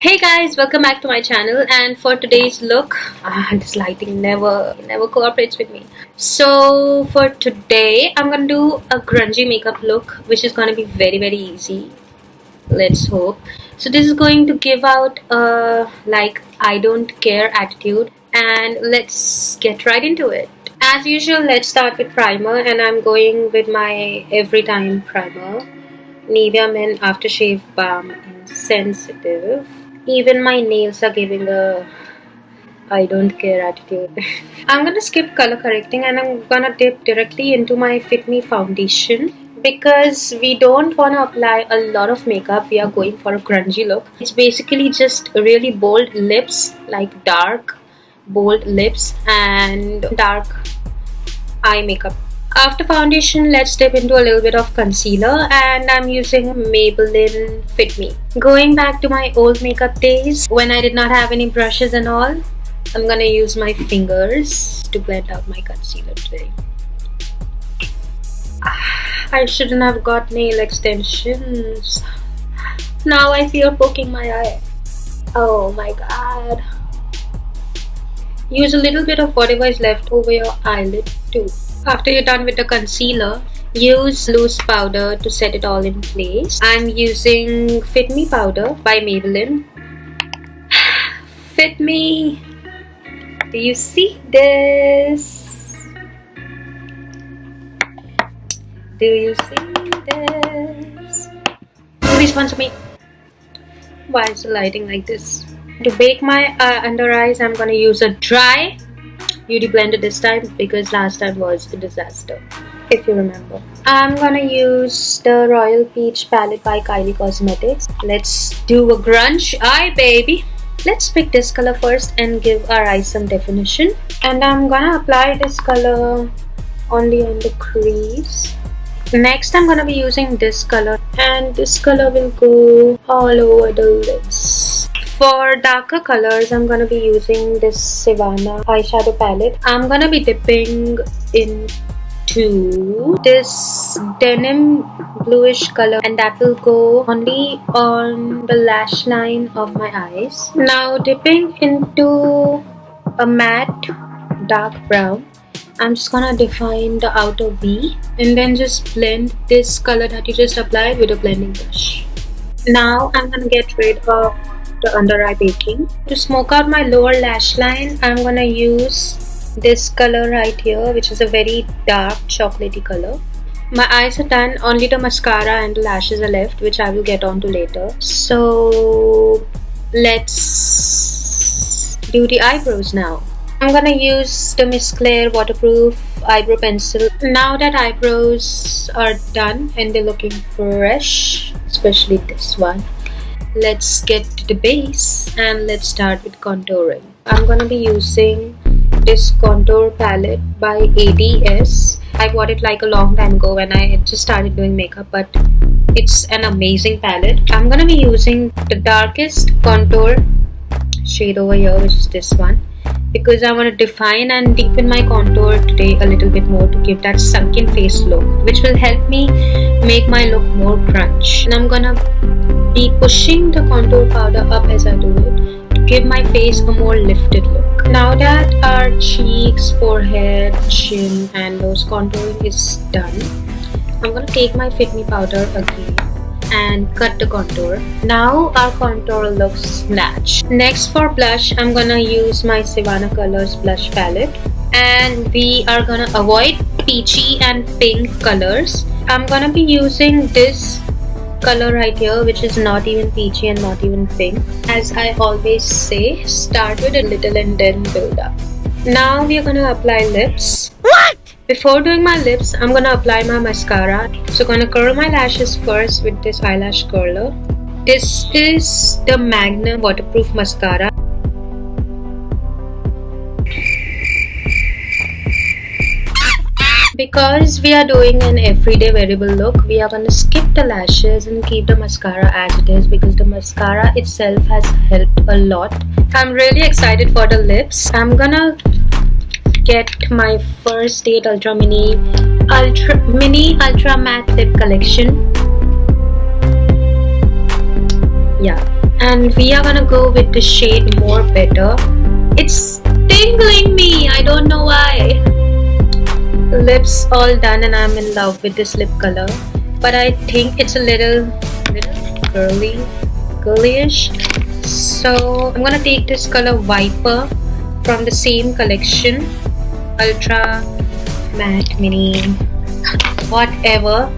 Hey guys, welcome back to my channel. And for today's look, this lighting never cooperates with me. So for today I'm gonna do a grungy makeup look, which is gonna be very easy, let's hope. So this is going to give out a like I don't care attitude, and let's get right into it. As usual, let's start with primer, and I'm going with my every time primer, Nivea Men Aftershave Balm in Sensitive. Even my nails are giving a I don't care attitude. I'm gonna skip color correcting and I'm gonna dip directly into my Fit Me foundation because we don't want to apply a lot of makeup. We are going for a grungy look. It's basically just really bold lips, like dark bold lips and dark eye makeup. After foundation, let's dip into a little bit of concealer, and I'm using Maybelline Fit Me. Going back to my old makeup days when I did not have any brushes and all, I'm gonna use my fingers to blend out my concealer today. I shouldn't have got nail extensions. Now I feel poking my eye. Oh my god. Use a little bit of whatever is left over your eyelid too. After you're done with the concealer, use loose powder to set it all in place. I'm using Fit Me powder by Maybelline. Fit Me! Do you see this? Do you see this? Please sponsor me. Why is the lighting like this? To bake my under eyes, I'm gonna use a dry beauty blender this time because last time was a disaster, if you remember. I'm gonna use the Royal Peach palette by Kylie Cosmetics. Let's do a grunge eye, baby. Let's pick this color first and give our eyes some definition. And I'm gonna apply this color only on the crease. Next, I'm gonna be using this color, and this color will go all over the lids. For darker colors, I'm gonna be using this Savannah eyeshadow palette. I'm gonna be dipping into this denim bluish color, and that will go only on the lash line of my eyes. Now dipping into a matte dark brown, I'm just gonna define the outer V and then just blend this color that you just applied with a blending brush. Now I'm gonna get rid of the under eye baking. To smoke out my lower lash line, I'm gonna use this color right here, which is a very dark chocolatey color. My eyes are done, only the mascara and the lashes are left, which I will get on to later. So let's do the eyebrows now. I'm gonna use the Miss Claire waterproof eyebrow pencil. Now that eyebrows are done and they're looking fresh, especially this one, let's get to the base and let's start with contouring. I'm gonna be using this contour palette by ADS. I bought it like a long time ago when I just started doing makeup, but it's an amazing palette. I'm gonna be using the darkest contour shade over here, which is this one, because I want to define and deepen my contour today a little bit more to give that sunken face look, which will help me make my look more grunge. And I'm gonna be pushing the contour powder up as I do it to give my face a more lifted look. Now that our cheeks, forehead, chin and nose contouring is done, I'm gonna take my Fit Me powder again and cut the contour. Now our contour looks snatched. Next, for blush, I'm gonna use my Savannah Colors blush palette, and we are gonna avoid peachy and pink colors. I'm gonna be using this color right here, which is not even peachy and not even pink. As I always say, start with a little and then build up. Now we are gonna apply lips. What? Before doing my lips, I'm gonna apply my mascara. So gonna curl my lashes first with this eyelash curler. This is the Magnum waterproof mascara. Because we are doing an everyday wearable look, we are gonna skip the lashes and keep the mascara as it is because the mascara itself has helped a lot. I'm really excited for the lips. I'm gonna get my First Date Ultra Ultra Matte Lip Collection. Yeah, And we are gonna go with the shade More Better. It's tingling me, I don't know why. Lips all done and I'm in love with this lip color. But I think it's a little girlyish. So I'm gonna take this color Viper from the same collection. Ultra Matte Mini whatever.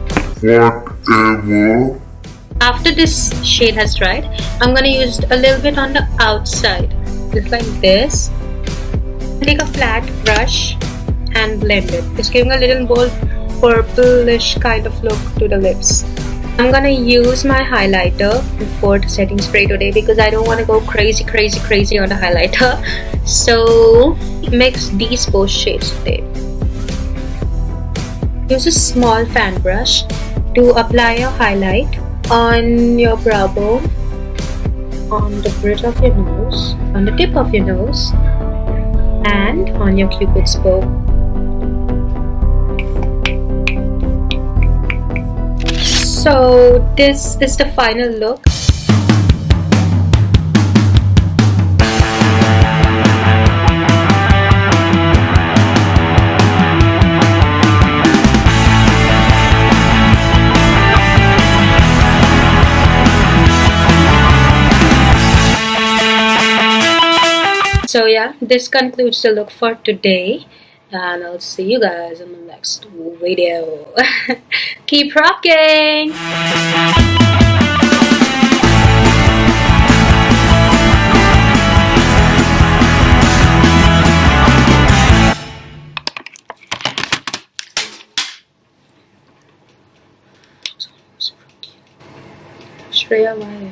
After this shade has dried, I'm gonna use a little bit on the outside, just like this. Take a flat brush and blend it. It's giving a little more purplish kind of look to the lips. I'm gonna use my highlighter before the setting spray today because I don't want to go crazy on the highlighter. So mix these both shades today. Use a small fan brush to apply your highlight on your brow bone, on the bridge of your nose, on the tip of your nose, and on your cupid's bow. So this is the final look. So yeah, this concludes the look for today, and I'll see you guys in the next video. Keep rocking! Shreya Wire.